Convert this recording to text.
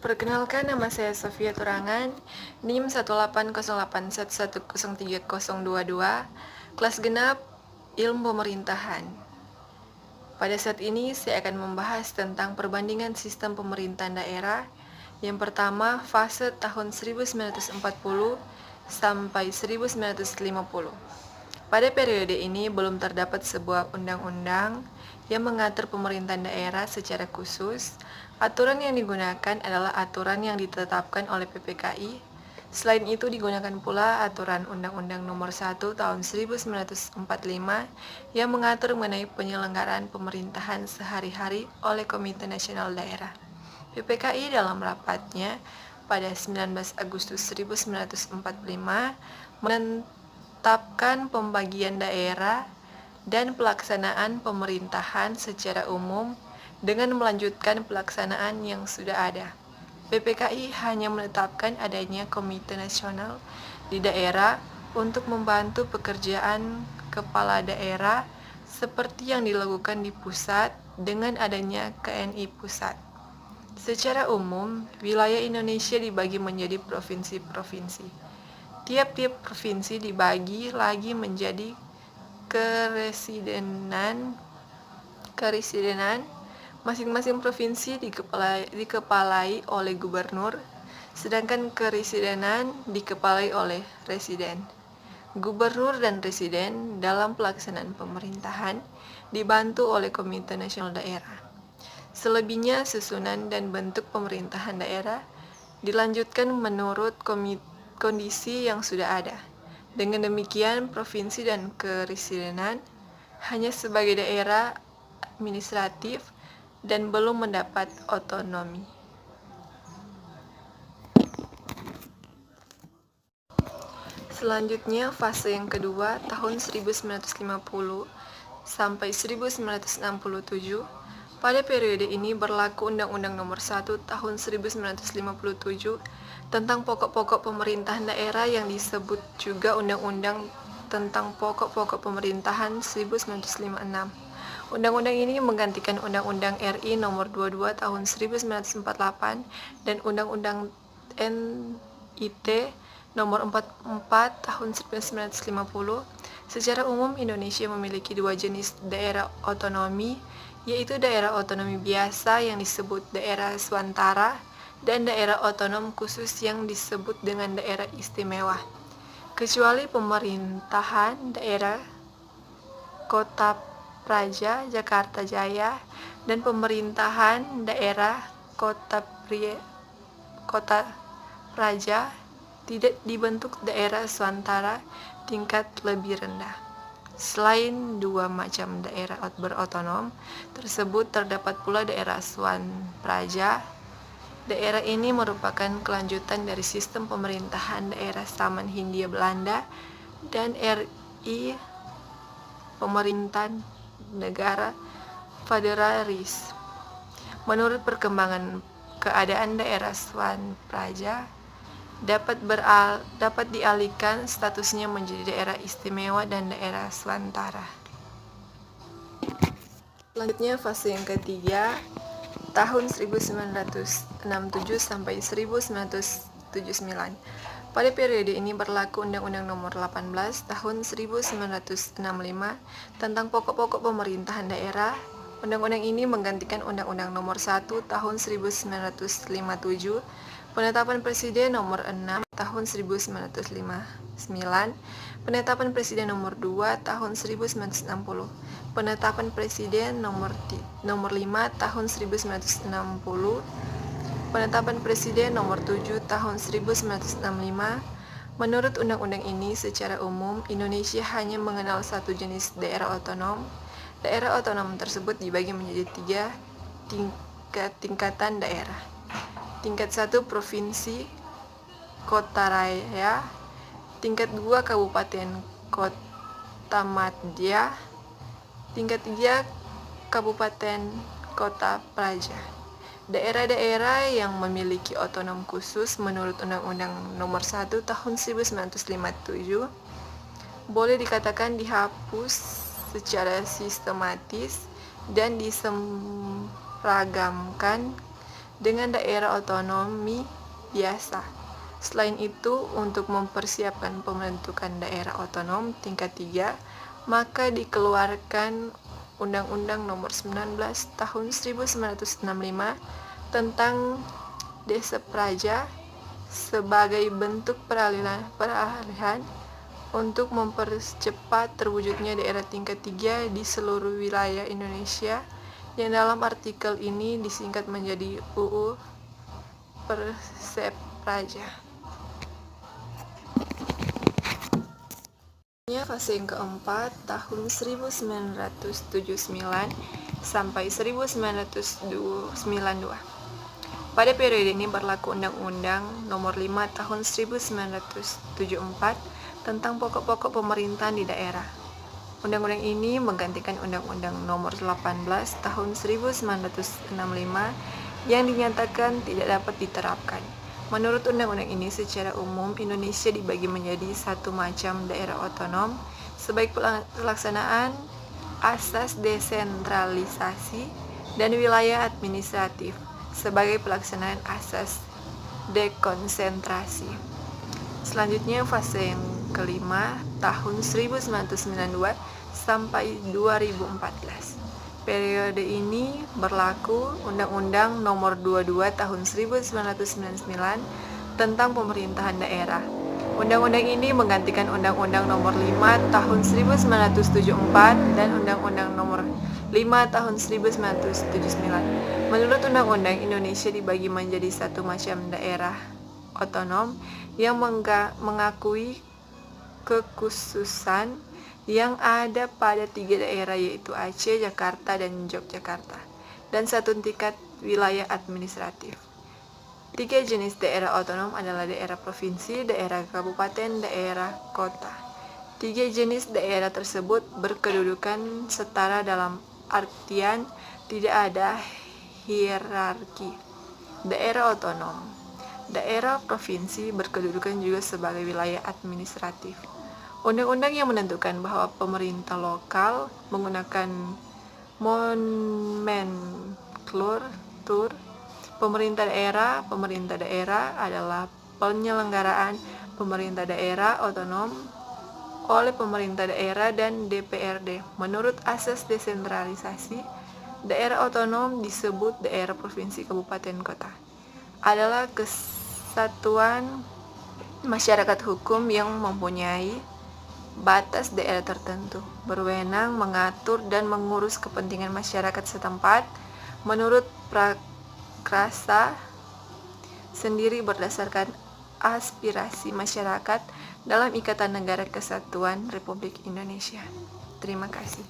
Perkenalkan, nama saya Sofia Turangan, NIM 18081113022, kelas genap Ilmu Pemerintahan. Pada saat ini saya akan membahas tentang perbandingan sistem pemerintahan daerah. Yang pertama, fase tahun 1940 sampai 1950. Pada periode ini belum terdapat sebuah undang-undang yang mengatur pemerintahan daerah secara khusus. Aturan yang digunakan adalah aturan yang ditetapkan oleh PPKI. Selain itu digunakan pula aturan Undang-Undang Nomor 1 Tahun 1945 yang mengatur mengenai penyelenggaraan pemerintahan sehari-hari oleh Komite Nasional Daerah. PPKI dalam rapatnya pada 19 Agustus 1945 menetapkan pembagian daerah dan pelaksanaan pemerintahan secara umum dengan melanjutkan pelaksanaan yang sudah ada. PPKI hanya menetapkan adanya Komite Nasional di daerah untuk membantu pekerjaan kepala daerah seperti yang dilakukan di pusat dengan adanya KNI Pusat. Secara umum, wilayah Indonesia dibagi menjadi provinsi-provinsi. Tiap-tiap provinsi dibagi lagi menjadi keresidenan. Masing-masing provinsi dikepalai oleh gubernur, sedangkan keresidenan dikepalai oleh residen. Gubernur dan residen dalam pelaksanaan pemerintahan dibantu oleh Komite Nasional Daerah. Selebihnya susunan dan bentuk pemerintahan daerah dilanjutkan menurut kondisi yang sudah ada. Dengan demikian, provinsi dan keresidenan hanya sebagai daerah administratif dan belum mendapat otonomi. Selanjutnya, fase yang kedua tahun 1950 sampai 1967. Pada periode ini berlaku Undang-Undang Nomor 1 Tahun 1957 tentang pokok-pokok pemerintahan daerah yang disebut juga Undang-Undang tentang Pokok-pokok Pemerintahan 1956. Undang-undang ini menggantikan Undang-Undang RI Nomor 22 Tahun 1948 dan Undang-Undang NIT Nomor 44 Tahun 1950. Secara umum, Indonesia memiliki dua jenis daerah otonomi, yaitu daerah otonomi biasa yang disebut daerah swantara dan daerah otonom khusus yang disebut dengan daerah istimewa. Kecuali pemerintahan daerah Kota Praja, Jakarta Jaya, dan pemerintahan daerah Kota Praja tidak dibentuk daerah swantara tingkat lebih rendah. Selain dua macam daerah berotonom tersebut, terdapat pula daerah swanpraja. Daerah ini merupakan kelanjutan dari sistem pemerintahan daerah zaman Hindia Belanda dan RI, pemerintahan negara federalis. Menurut perkembangan keadaan daerah swanpraja dapat dialihkan statusnya menjadi daerah istimewa dan daerah swantara. Selanjutnya, fase yang ketiga tahun 1967 sampai 1979. Pada periode ini berlaku Undang-Undang Nomor 18 Tahun 1965 tentang pokok-pokok pemerintahan daerah. Undang-undang ini menggantikan Undang-Undang Nomor 1 Tahun 1957, Penetapan Presiden Nomor 6 Tahun 1959, Penetapan Presiden Nomor 2 Tahun 1960, Penetapan Presiden Nomor 5 Tahun 1960, Penetapan Presiden Nomor 7 Tahun 1965. Menurut undang-undang ini, secara umum Indonesia hanya mengenal satu jenis daerah otonom. Daerah otonom tersebut dibagi menjadi tiga tingkatan daerah. Tingkat 1 provinsi kota raya, tingkat 2 kabupaten kota madya, tingkat 3 kabupaten kota praja. Daerah-daerah yang memiliki otonom khusus menurut Undang-Undang Nomor 1 Tahun 1957 boleh dikatakan dihapus secara sistematis dan diseragamkan dengan daerah otonomi biasa. Selain itu, untuk mempersiapkan pembentukan daerah otonom tingkat 3, maka dikeluarkan Undang-Undang Nomor 19 Tahun 1965 tentang Desa Praja sebagai bentuk peralihan untuk mempercepat terwujudnya daerah tingkat 3 di seluruh wilayah Indonesia, yang dalam artikel ini disingkat menjadi UU Persepraja. Fase yang keempat tahun 1979 sampai 1992. Pada periode ini berlaku Undang-Undang Nomor 5 Tahun 1974 tentang pokok-pokok pemerintahan di daerah. Undang-undang ini menggantikan Undang-Undang Nomor 18 Tahun 1965 yang dinyatakan tidak dapat diterapkan. Menurut undang-undang ini, secara umum Indonesia dibagi menjadi satu macam daerah otonom sebagai pelaksanaan asas desentralisasi dan wilayah administratif sebagai pelaksanaan asas dekonsentrasi. Selanjutnya fase yang kelima tahun 1992 sampai 2014. Periode ini berlaku Undang-Undang Nomor 22 Tahun 1999 tentang pemerintahan daerah. Undang-undang ini menggantikan Undang-Undang Nomor 5 Tahun 1974 dan Undang-Undang Nomor 5 Tahun 1979. Menurut Undang-Undang, Indonesia dibagi menjadi satu macam daerah otonom yang mengakui kekhususan yang ada pada 3 daerah, yaitu Aceh, Jakarta, dan Yogyakarta, dan satu tingkat wilayah administratif. 3 jenis daerah otonom adalah daerah provinsi, daerah kabupaten, daerah kota. 3 jenis daerah tersebut berkedudukan setara dalam artian tidak ada hierarki. Daerah otonom, daerah provinsi berkedudukan juga sebagai wilayah administratif. Undang-undang yang menentukan bahwa pemerintah lokal menggunakan nomenklatur pemerintah daerah adalah penyelenggaraan pemerintah daerah otonom oleh pemerintah daerah dan DPRD. Menurut asas desentralisasi, daerah otonom disebut daerah provinsi, kabupaten, kota adalah kesatuan masyarakat hukum yang mempunyai batas daerah tertentu, berwenang mengatur dan mengurus kepentingan masyarakat setempat menurut prakrasa sendiri berdasarkan aspirasi masyarakat dalam Ikatan Negara Kesatuan Republik Indonesia. Terima kasih.